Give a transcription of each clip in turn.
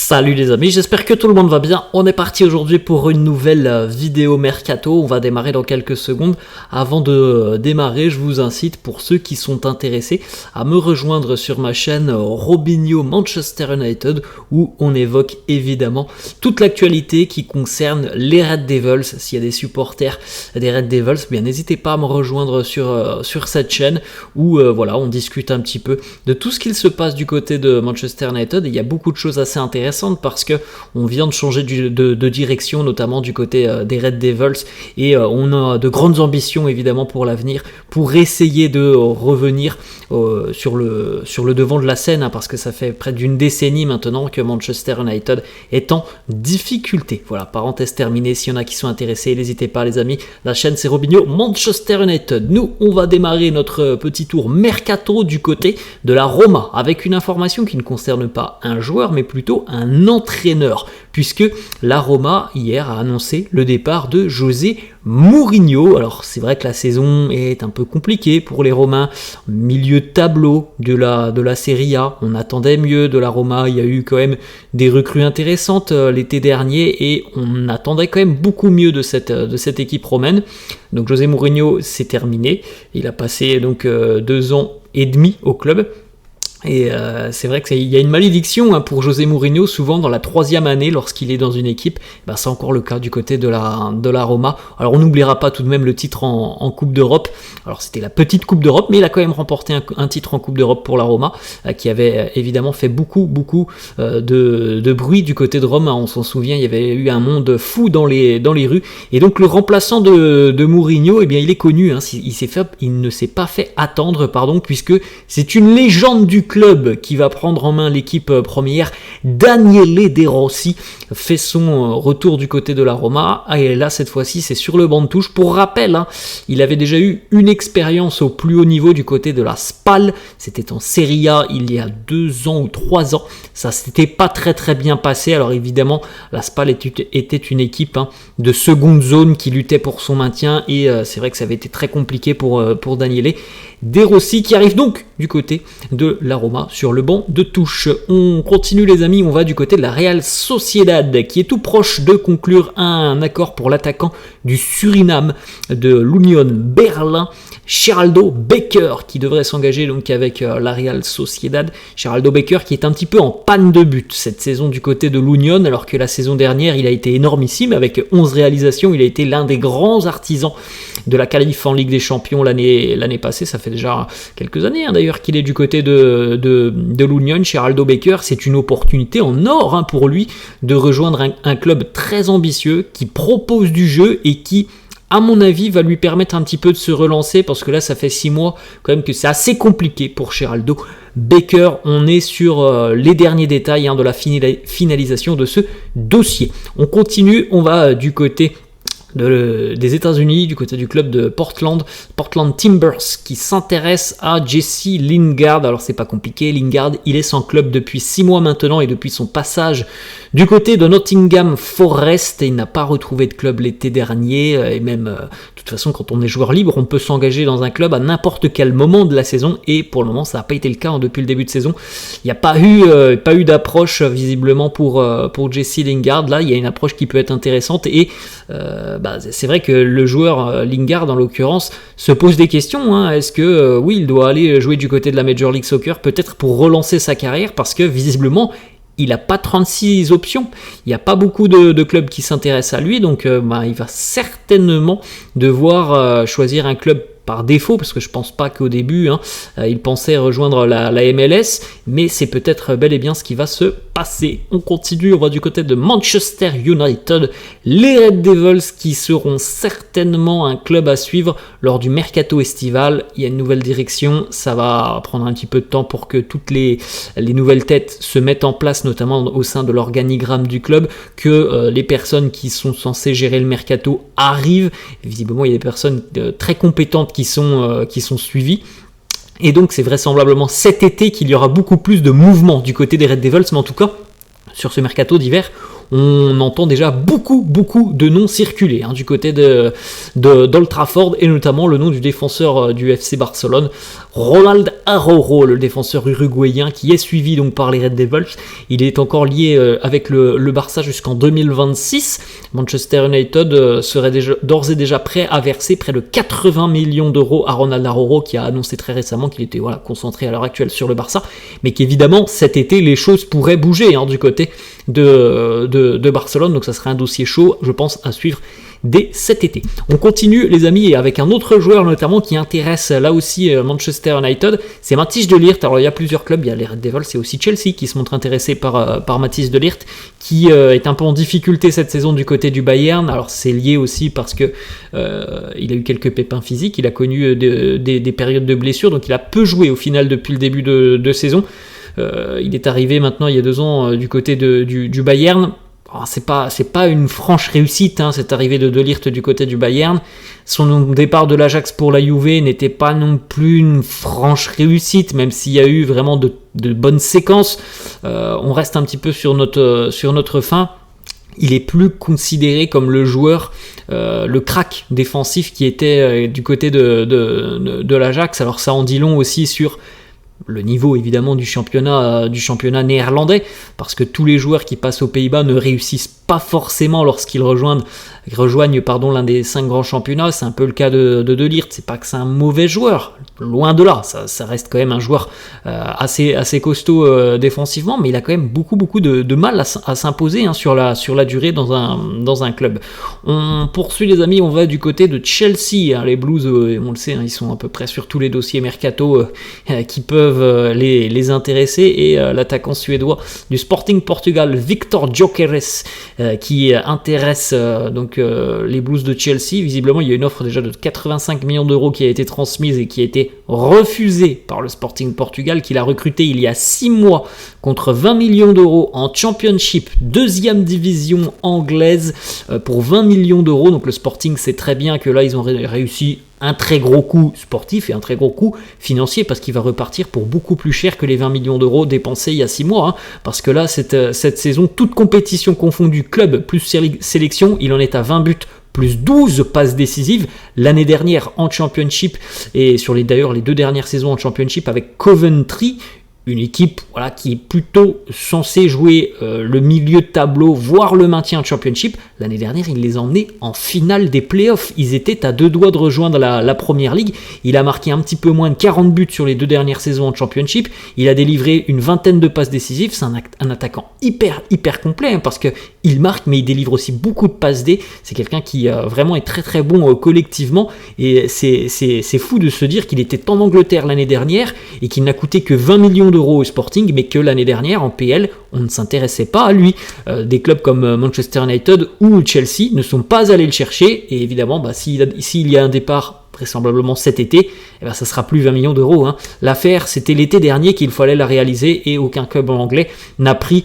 Salut les amis, j'espère que tout le monde va bien. On est parti aujourd'hui pour une nouvelle vidéo Mercato. On va démarrer dans quelques secondes. Avant de démarrer, je vous incite, pour ceux qui sont intéressés, à me rejoindre sur ma chaîne Robinho Manchester United, où on évoque évidemment toute l'actualité qui concerne les Red Devils. S'il y a des supporters des Red Devils, bien n'hésitez pas à me rejoindre sur cette chaîne où voilà, on discute un petit peu de tout ce qu'il se passe du côté de Manchester United. Et il y a beaucoup de choses assez intéressantes parce que on vient de changer de direction, notamment du côté des Red Devils, et on a de grandes ambitions évidemment pour l'avenir, pour essayer de revenir sur le devant de la scène, parce que ça fait près d'une décennie maintenant que Manchester United est en difficulté. Voilà, parenthèse terminée. S'il y en a qui sont intéressés, n'hésitez pas les amis, la chaîne c'est Robinho Manchester United. Nous, on va démarrer notre petit tour Mercato du côté de la Roma, avec une information qui ne concerne pas un joueur, mais plutôt un entraîneur, puisque la Roma hier a annoncé le départ de José Mourinho. Alors c'est vrai que la saison est un peu compliquée pour les Romains, milieu de tableau de la Serie A, on attendait mieux de la Roma. Il y a eu quand même des recrues intéressantes l'été dernier et on attendait quand même beaucoup mieux de cette équipe romaine. Donc José Mourinho, c'est terminé, il a passé donc 2 ans et demi au club. Et c'est vrai qu'il y a une malédiction pour José Mourinho, souvent dans la 3e année lorsqu'il est dans une équipe. C'est encore le cas du côté de la Roma. Alors on n'oubliera pas tout de même le titre en Coupe d'Europe. Alors c'était la petite Coupe d'Europe, mais il a quand même remporté un titre en Coupe d'Europe pour la Roma, qui avait évidemment fait beaucoup de bruit du côté de Rome. On s'en souvient, il y avait eu un monde fou dans les rues. Et donc le remplaçant de Mourinho, eh bien il est connu, il ne s'est pas fait attendre, puisque c'est une légende du club qui va prendre en main l'équipe première. Daniele De Rossi fait son retour du côté de la Roma, et là cette fois-ci c'est sur le banc de touche. Pour rappel, il avait déjà eu une expérience au plus haut niveau du côté de la Spal, c'était en Serie A il y a 2 ans ou 3 ans, ça s'était pas très bien passé. Alors évidemment la Spal était une équipe de seconde zone qui luttait pour son maintien, et c'est vrai que ça avait été très compliqué pour Daniele De Rossi, qui arrive donc du côté de la Roma sur le banc de touche. On continue les amis, on va du côté de la Real Sociedad, qui est tout proche de conclure un accord pour l'attaquant du Suriname de l'Union Berlin, Geraldo Becker, qui devrait s'engager donc avec la Real Sociedad. Geraldo Becker qui est un petit peu en panne de but cette saison du côté de l'Union, alors que la saison dernière il a été énormissime avec 11 réalisations. Il a été l'un des grands artisans de la qualif en Ligue des Champions l'année passée. Ça fait déjà quelques années d'ailleurs qu'il est du côté de l'Union. Geraldo Becker, c'est une opportunité en or pour lui de rejoindre un club très ambitieux qui propose du jeu et qui, à mon avis, va lui permettre un petit peu de se relancer, parce que là ça fait 6 mois quand même que c'est assez compliqué pour Geraldo Becker. On est sur les derniers détails de la finalisation de ce dossier. On continue, on va du côté des États-Unis, du côté du club de Portland Timbers, qui s'intéresse à Jesse Lingard. Alors c'est pas compliqué, Lingard il est sans club depuis 6 mois maintenant, et depuis son passage du côté de Nottingham Forest, il n'a pas retrouvé de club l'été dernier, et même de toute façon quand on est joueur libre on peut s'engager dans un club à n'importe quel moment de la saison, et pour le moment ça n'a pas été le cas depuis le début de saison. Il n'y a pas eu d'approche visiblement pour Jesse Lingard. Là il y a une approche qui peut être intéressante, et c'est vrai que le joueur Lingard en l'occurrence se pose des questions. Est-ce que oui, il doit aller jouer du côté de la Major League Soccer, peut-être pour relancer sa carrière, parce que visiblement il n'a pas 36 options, il n'y a pas beaucoup de clubs qui s'intéressent à lui, donc il va certainement devoir choisir un club par défaut, parce que je pense pas qu'au début il pensait rejoindre la MLS, mais c'est peut-être bel et bien ce qui va se passer. On continue, on va du côté de Manchester United, les Red Devils qui seront certainement un club à suivre lors du mercato estival. Il y a une nouvelle direction, ça va prendre un petit peu de temps pour que toutes les nouvelles têtes se mettent en place, notamment au sein de l'organigramme du club, que les personnes qui sont censées gérer le mercato arrivent. Visiblement il y a des personnes très compétentes qui sont suivis. Et donc c'est vraisemblablement cet été qu'il y aura beaucoup plus de mouvements du côté des Red Devils, mais en tout cas sur ce mercato d'hiver on entend déjà beaucoup de noms circuler du côté d'Old Trafford, et notamment le nom du défenseur du FC Barcelone, Ronald Arroyo, le défenseur uruguayen qui est suivi donc par les Red Devils. Il est encore lié avec le Barça jusqu'en 2026. Manchester United serait d'ores et déjà prêt à verser près de 80 millions d'euros à Ronald Arroyo, qui a annoncé très récemment qu'il était concentré à l'heure actuelle sur le Barça, mais qu'évidemment cet été les choses pourraient bouger du côté de Barcelone, donc ça serait un dossier chaud, je pense, à suivre dès cet été. On continue les amis avec un autre joueur notamment qui intéresse là aussi Manchester United, c'est Matthijs de Ligt. Alors il y a plusieurs clubs, il y a les Red Devils, c'est aussi Chelsea qui se montre intéressé par Matthijs de Ligt, qui est un peu en difficulté cette saison du côté du Bayern. Alors c'est lié aussi parce que il a eu quelques pépins physiques, il a connu des périodes de blessures, donc il a peu joué au final depuis le début de saison. Il est arrivé maintenant il y a 2 ans du côté du Bayern. C'est pas une franche réussite, cette arrivée de Ligt du côté du Bayern. Son départ de l'Ajax pour la Juve n'était pas non plus une franche réussite, même s'il y a eu vraiment de bonnes séquences. On reste un petit peu sur notre fin. Il est plus considéré comme le joueur, le crack défensif qui était du côté de l'Ajax. Alors ça en dit long aussi sur le niveau évidemment du championnat néerlandais, parce que tous les joueurs qui passent aux Pays-Bas ne réussissent pas forcément lorsqu'ils rejoignent l'un des 5 grands championnats. C'est un peu le cas de Ligt. C'est pas que c'est un mauvais joueur, loin de là, ça reste quand même un joueur assez costaud défensivement, mais il a quand même beaucoup de mal à s'imposer sur la durée dans un club. On poursuit les amis, on va du côté de Chelsea, les Blues, on le sait, ils sont à peu près sur tous les dossiers mercato qui peuvent les intéresser, et l'attaquant suédois du Sporting Portugal, Victor Gyökeres, qui intéresse les Blues de Chelsea. Visiblement il y a une offre déjà de 85 millions d'euros qui a été transmise et qui a été refusée par le Sporting Portugal, qu'il a recruté il y a 6 mois contre 20 millions d'euros en Championship, 2e division anglaise, pour 20 millions d'euros. Donc le Sporting sait très bien que là ils ont réussi un très gros coup sportif et un très gros coup financier, parce qu'il va repartir pour beaucoup plus cher que les 20 millions d'euros dépensés il y a 6 mois, parce que là cette saison, toute compétition confondue, club plus sélection, il en est à 20 buts plus 12 passes décisives. L'année dernière en Championship, et sur les 2 dernières saisons en Championship avec Coventry, une équipe qui est plutôt censée jouer le milieu de tableau, voire le maintien en Championship. L'année dernière, il les a emmenés en finale des playoffs. Ils étaient à 2 doigts de rejoindre la Première Ligue. Il a marqué un petit peu moins de 40 buts sur les 2 dernières saisons en Championship. Il a délivré une vingtaine de passes décisives. C'est un attaquant hyper complet, parce qu'il marque, mais il délivre aussi beaucoup de passes D. C'est quelqu'un qui vraiment est très bon collectivement. Et c'est fou de se dire qu'il était en Angleterre l'année dernière et qu'il n'a coûté que 20 millions d'euros au Sporting, mais que l'année dernière en PL on ne s'intéressait pas à lui. Des clubs comme Manchester United ou Chelsea ne sont pas allés le chercher, et évidemment s'il y a un départ vraisemblablement cet été, ça sera plus 20 millions d'euros. L'affaire, c'était l'été dernier qu'il fallait la réaliser, et aucun club anglais n'a pris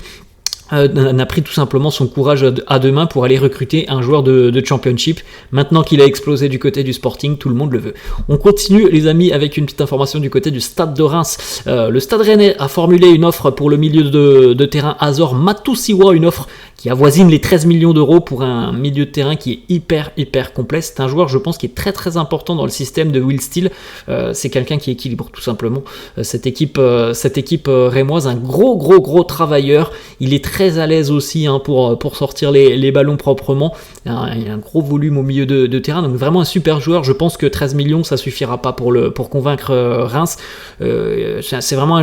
tout simplement son courage à 2 mains pour aller recruter un joueur de Championship. Maintenant qu'il a explosé du côté du Sporting, tout le monde le veut. On continue les amis avec une petite information du côté du Stade de Reims. Le Stade Rennais a formulé une offre pour le milieu de terrain Azor Matusiwa, une offre qui avoisine les 13 millions d'euros pour un milieu de terrain qui est hyper complet. C'est un joueur, je pense, qui est très important dans le système de Will Steele. C'est quelqu'un qui équilibre tout simplement cette équipe rémoise, un gros travailleur. Il est très à l'aise aussi pour sortir les ballons proprement. Il a un gros volume au milieu de terrain, donc vraiment un super joueur. Je pense que 13 millions ça suffira pas pour convaincre Reims. C'est vraiment un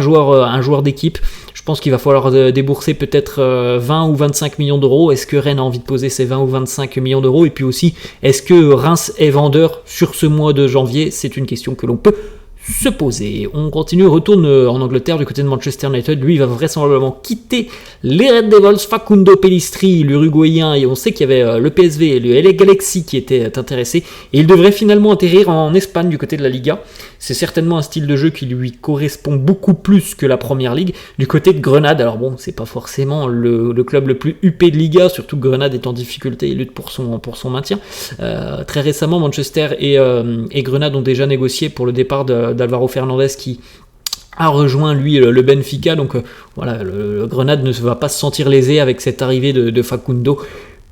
joueur d'équipe. Je pense qu'il va falloir débourser peut-être 20 ou 25 millions d'euros. Est-ce que Rennes a envie de poser ces 20 ou 25 millions d'euros? Et puis aussi, est-ce que Reims est vendeur sur ce mois de janvier? C'est une question que l'on peut se poser. On continue, retourne en Angleterre du côté de Manchester United. Lui, il va vraisemblablement quitter les Red Devils. Facundo Pellistri, l'Uruguayen, et on sait qu'il y avait le PSV et le LA Galaxy qui étaient intéressés, et il devrait finalement atterrir en Espagne du côté de la Liga. C'est certainement un style de jeu qui lui correspond beaucoup plus que la Première Ligue. Du côté de Grenade, alors bon, c'est pas forcément le club le plus huppé de Liga, surtout que Grenade est en difficulté et lutte pour son maintien. Très récemment, Manchester et Grenade ont déjà négocié pour le départ d'Alvaro Fernandez, qui a rejoint lui le Benfica. Donc le Grenade ne va pas se sentir lésé avec cette arrivée de Facundo.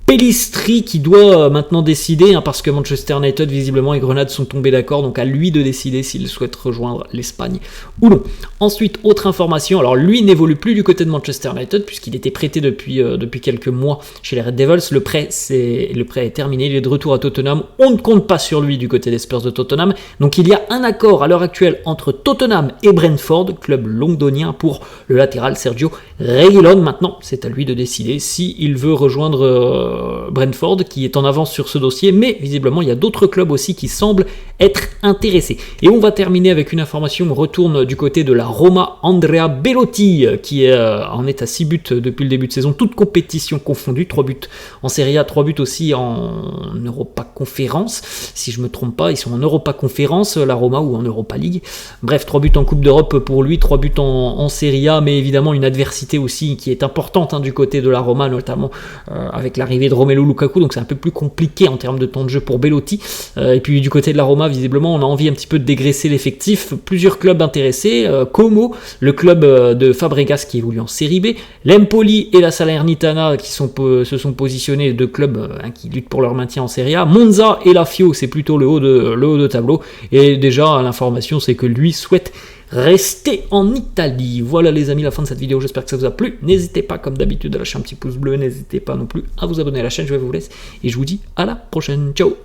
Pellistri qui doit maintenant décider, hein, parce que Manchester United visiblement et Grenade sont tombés d'accord, donc à lui de décider s'il souhaite rejoindre l'Espagne ou non. Ensuite, autre information, alors lui n'évolue plus du côté de Manchester United puisqu'il était prêté depuis quelques mois chez les Red Devils, le prêt est terminé, il est de retour à Tottenham, on ne compte pas sur lui du côté des Spurs de Tottenham, donc il y a un accord à l'heure actuelle entre Tottenham et Brentford, club londonien, pour le latéral Sergio Reguilón. Maintenant, c'est à lui de décider s'il veut rejoindre Brentford qui est en avance sur ce dossier, mais visiblement il y a d'autres clubs aussi qui semblent être intéressés. Et on va terminer avec une information, on retourne du côté de la Roma. Andrea Belotti qui en est à 6 buts depuis le début de saison, toutes compétitions confondues, 3 buts en Serie A, 3 buts aussi en Europa Conférence, si je me trompe pas, ils sont en Europa Conférence, la Roma, ou en Europa League, bref, 3 buts en Coupe d'Europe pour lui, 3 buts en Serie A, mais évidemment une adversité aussi qui est importante, hein, du côté de la Roma, notamment avec l'arrivée de Romelu Lukaku, donc c'est un peu plus compliqué en termes de temps de jeu pour Belotti. Et puis du côté de la Roma, visiblement, on a envie un petit peu de dégraisser l'effectif. Plusieurs clubs intéressés, Como, le club de Fabregas qui évolue en Série B, l'Empoli et la Salernitana qui se sont positionnés, deux clubs qui luttent pour leur maintien en Serie A. Monza et la Fio, c'est plutôt le haut de tableau. Et déjà, l'information, c'est que lui souhaite restez en Italie. Voilà les amis, la fin de cette vidéo, j'espère que ça vous a plu. N'hésitez pas comme d'habitude à lâcher un petit pouce bleu, n'hésitez pas non plus à vous abonner à la chaîne, je vous laisse et je vous dis à la prochaine, ciao.